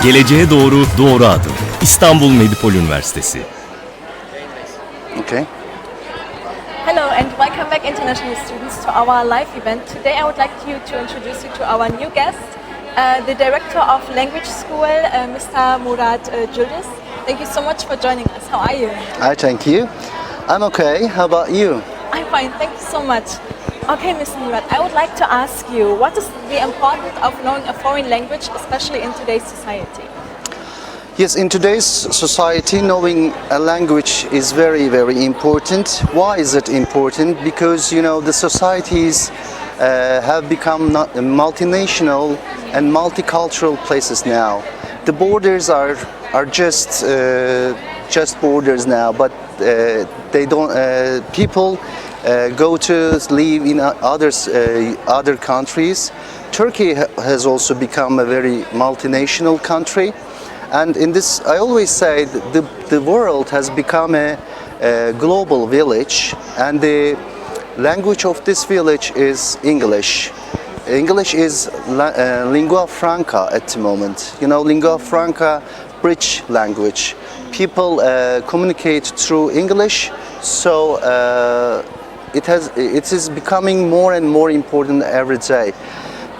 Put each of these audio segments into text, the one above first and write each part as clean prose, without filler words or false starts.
Geleceğe doğru doğru adım. İstanbul Medipol Üniversitesi. Okay. Hello and welcome back international students to our live event. Today I would like to introduce you to our new guest, the Director of Language School, Mr. Murat Culduz. Thank you so much for joining us. How are you? I thank you. I'm okay. How about you? I'm fine, thank you so much. Okay, Mr. Murat, I would like to ask you, what is the importance of knowing a foreign language, especially in today's society? Yes, in today's society, knowing a language is very, very important. Why is it important? Because, you know, the societies have become multinational and multicultural places now. The borders are just borders now, but they don't. People go to live in other countries. Turkey has also become a very multinational country. And in this, I always say the world has become a global village, and the language of this village is English. English is lingua franca at the moment. You know, lingua franca, bridge language. People communicate through English, so it is becoming more and more important every day.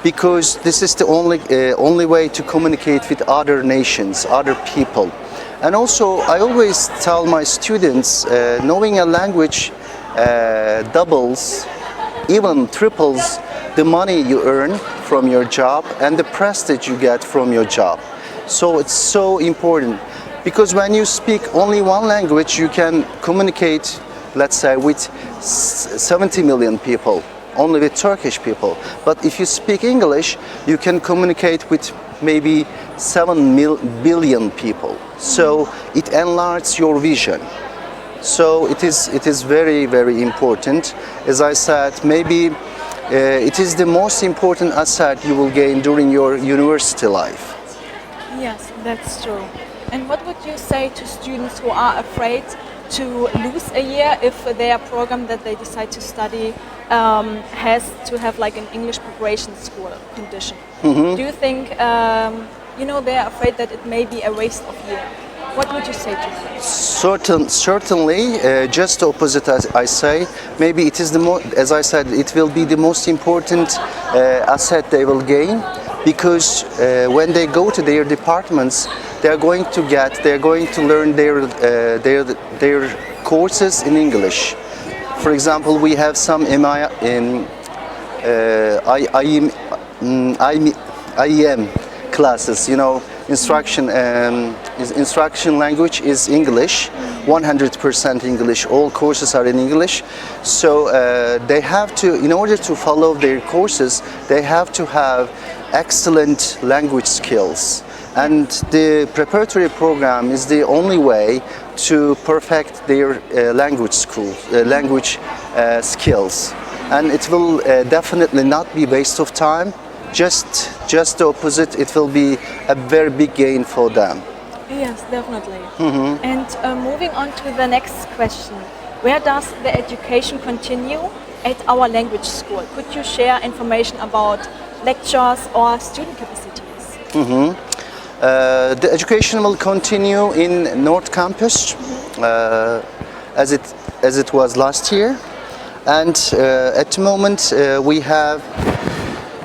Because this is the only way to communicate with other nations, other people. And also, I always tell my students, knowing a language doubles, even triples the money you earn from your job and the prestige you get from your job. So it's so important. Because when you speak only one language, you can communicate, let's say, with 70 million people. Only with Turkish people. But if you speak English, you can communicate with maybe 7 billion people. So it enlarges your vision. So it is very, very important. As I said, maybe it is the most important asset you will gain during your university life. Yes, that's true. And what would you say to students who are afraid to lose a year if their program that they decide to study has to have like an English preparation school condition? Do you think, they're afraid that it may be a waste of year? What would you say to them? Certainly, just the opposite as I say. Maybe it is as I said, it will be the most important asset they will gain, because when they go to their departments, they're going to learn their courses in English. For example, we have some IEM classes. You know, instruction language is English, 100% English. All courses are in English. So they have to, in order to follow their courses, they have to have excellent language skills. And the preparatory program is the only way to perfect their language skills. And it will definitely not be waste of time. Just the opposite. It will be a very big gain for them. Yes, definitely. And moving on to the next question, where does the education continue at our language school? Could you share information about lectures or student capacities? The education will continue in North Campus as it was last year, and at the moment we have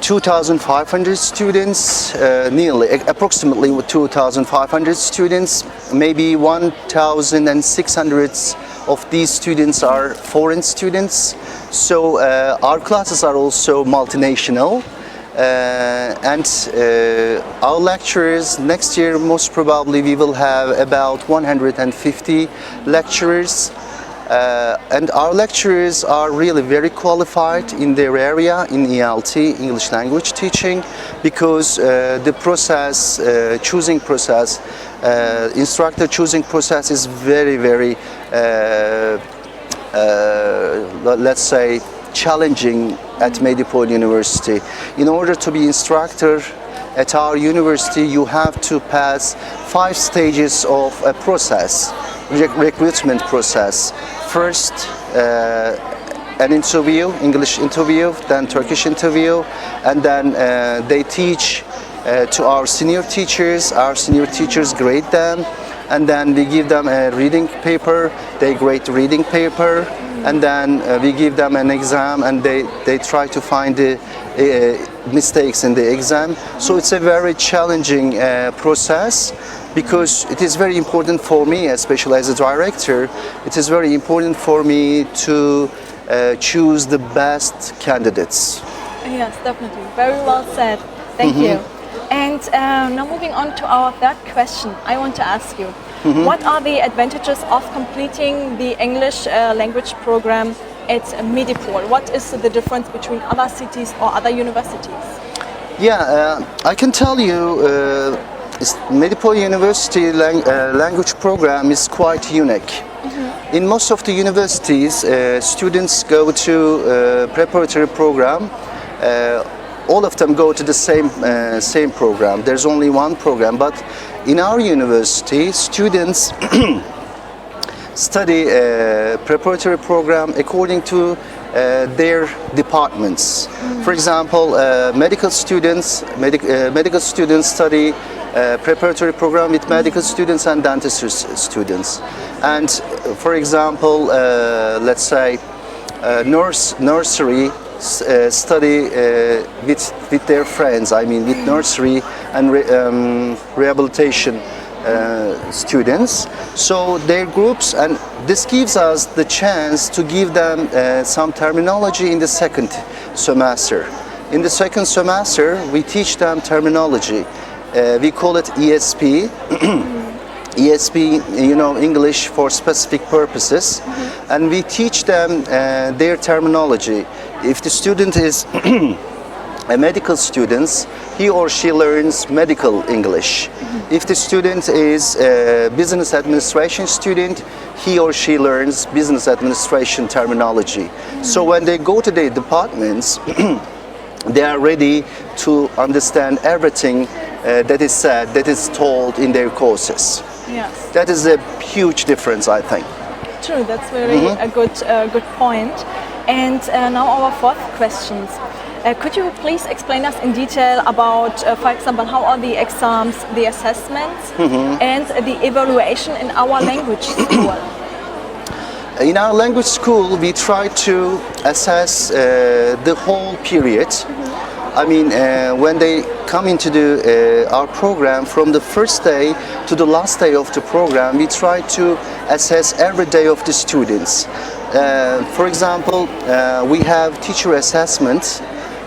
2,500 students, approximately 2,500 students. Maybe 1,600 of these students are foreign students. So our classes are also multinational. And our lecturers, next year most probably we will have about 150 lecturers, and our lecturers are really very qualified in their area in ELT, English language teaching, because the process, instructor choosing process is very, very, let's say, challenging at Medipol University. In order to be instructor at our university, you have to pass 5 stages of a process, recruitment process. First, an interview, English interview, then Turkish interview, and then they teach to our senior teachers. Our senior teachers grade them, and then we give them a reading paper. They grade the reading paper, and then we give them an exam, and they try to find the mistakes in the exam. So it's a very challenging process, because it is very important for me, especially as a director, it is very important for me to choose the best candidates. Yes, definitely. Very well said. Thank you. And now moving on to our third question, I want to ask you, what are the advantages of completing the English language program at Medipol? What is the difference between other cities or other universities? Yeah, I can tell you, Medipol University language program is quite unique. In most of the universities, students go to preparatory program. All of them go to the same program. There's only one program, but in our university, students study preparatory program according to their departments. For example, medical students study preparatory program with medical students and dentistry students. And for example, let's say nursery study with their friends. I mean, with nursery and rehabilitation students. So their groups, and this gives us the chance to give them some terminology in the second semester. In the second semester, we teach them terminology. We call it ESP. ESP, you know, English for specific purposes, and we teach them their terminology. If the student is a medical student, he or she learns medical English. If the student is a business administration student, he or she learns business administration terminology. So when they go to their departments, they are ready to understand everything that is said, that is told in their courses. Yes. That is a huge difference, I think. True, that's very a good point. And now our fourth questions. Could you please explain us in detail about, for example, how are the exams, the assessments, and the evaluation in our language school? In our language school, we try to assess the whole period. I mean, when they come into our program, from the first day to the last day of the program, we try to assess every day of the students. For example, we have teacher assessments.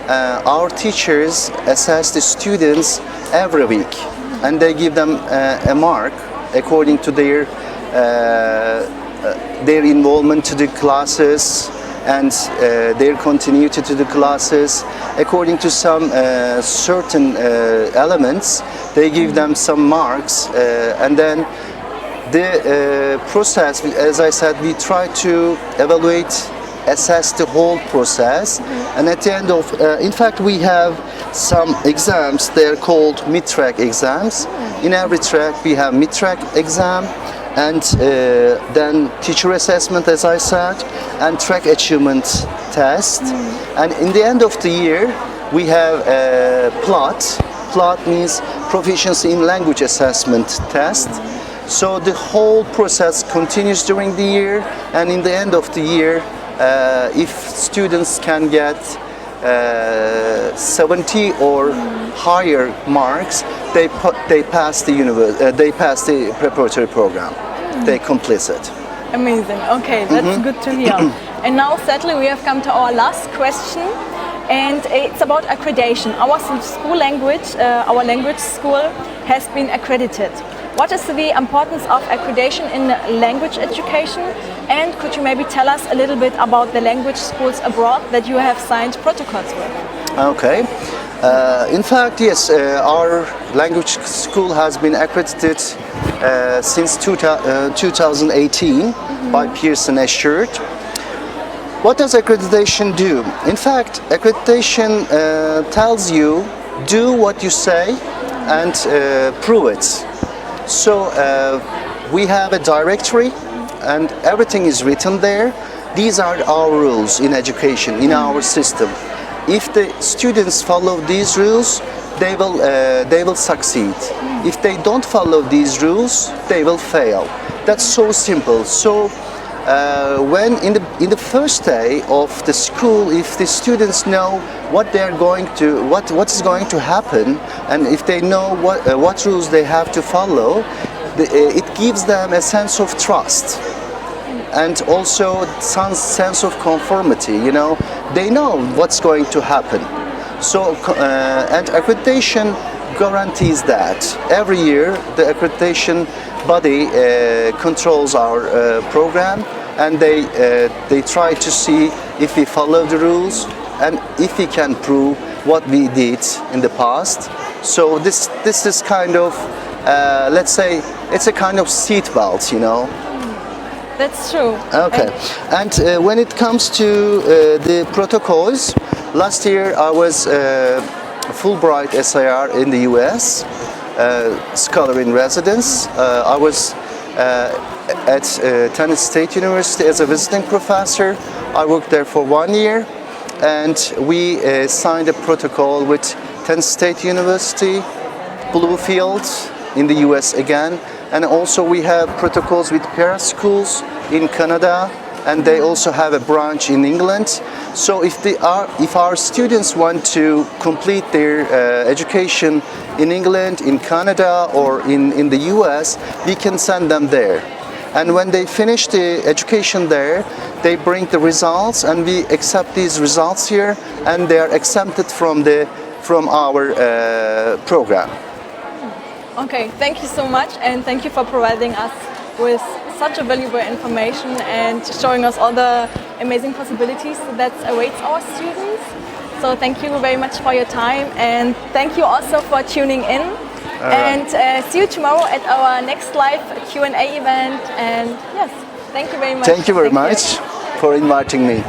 Our teachers assess the students every week, and they give them a mark according to their involvement to the classes and their continuity to the classes. According to some certain elements, they give them some marks, and then the process, as I said, we try to evaluate, assess the whole process, and at the end of, in fact, we have some exams. They're called mid-track exams. In every track, we have mid-track exam, and then teacher assessment, as I said, and track achievement test. And in the end of the year, we have a plot. Plot means proficiency in language assessment test. So the whole process continues during the year, and in the end of the year, if students can get 70 or higher marks, they pass the preparatory program. They complete it. Amazing. Okay, that's good to hear. And now, sadly, we have come to our last question, and it's about accreditation. Our school language, our language school, has been accredited. What is the importance of accreditation in language education? And could you maybe tell us a little bit about the language schools abroad that you have signed protocols with? Okay. In fact, yes, our language school has been accredited since 2018 by Pearson Assured. What does accreditation do? In fact, accreditation tells you, do what you say and prove it. So we have a directory and everything is written there. These are our rules in education, in our system. If the students follow these rules, they will succeed. If they don't follow these rules, they will fail. That's so simple. So when in the first day of the school, if the students know what they're going to what is going to happen, and if they know what rules they have to follow, it gives them a sense of trust and also some sense of conformity. You know, they know what's going to happen. So and accreditation guarantees that. Every year the accreditation body controls our program, and they try to see if we follow the rules and if we can prove what we did in the past. So this is kind of let's say it's a kind of seat belt, you know. That's true. Okay. And when it comes to the protocols, last year I was Fulbright SIR in the US, scholar in residence. I was at Tennessee State University as a visiting professor. I worked there for 1 year, and we signed a protocol with Tennessee State University, Bluefield in the US again, and also we have protocols with para schools in Canada, and they also have a branch in England. So if our students want to complete their education in England, in Canada, or in the US, we can send them there. And when they finish the education there, they bring the results, and we accept these results here, and they are exempted from our program. Okay, thank you so much, and thank you for providing us with such a valuable information and showing us all the amazing possibilities that awaits our students. So thank you very much for your time, and thank you also for tuning in. And see you tomorrow at our next live Q&A event. And yes, thank you very much. Thank you very much for inviting me.